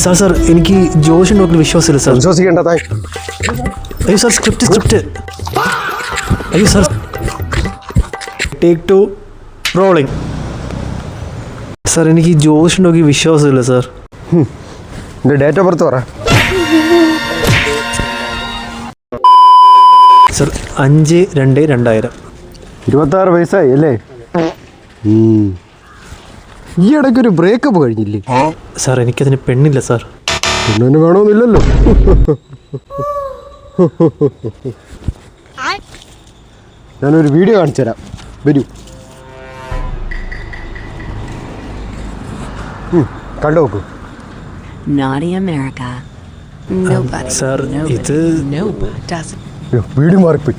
Sir sir എനിക്ക് Joshi doctor വിശ്വാസമില്ല sir. വിശ്വസിക്കേണ്ട. അയ്യോ സാർ സ്ക്രിപ്റ്റ് അയ്യോ സാർ. Take 2 rolling. സാർ എനിക്ക് ജോഷി ഡോക്ടർ വിശ്വാസമില്ല സാർ. എൻ്റെ ഡേറ്റ് ഓഫ് ബർത്ത് പറ. സാർ 5/2/2000. 26 വയസ്സായി അല്ലേ? ഈ ഇടയ്ക്കൊരു ബ്രേക്കപ്പ് കഴിഞ്ഞില്ലേ? സാർ എനിക്കതിന് പെണ്ണില്ല സാർ. പെണ്ണിന് വേണമെന്നില്ലല്ലോ. ഞാനൊരു വീഡിയോ കാണിച്ചു തരാം, വരൂ. കണ്ടു നോക്കൂ. Naughty America. Nobody. സാർ ഇത് Nobody doesn't. വീഡിയോ മാറിപ്പോയി.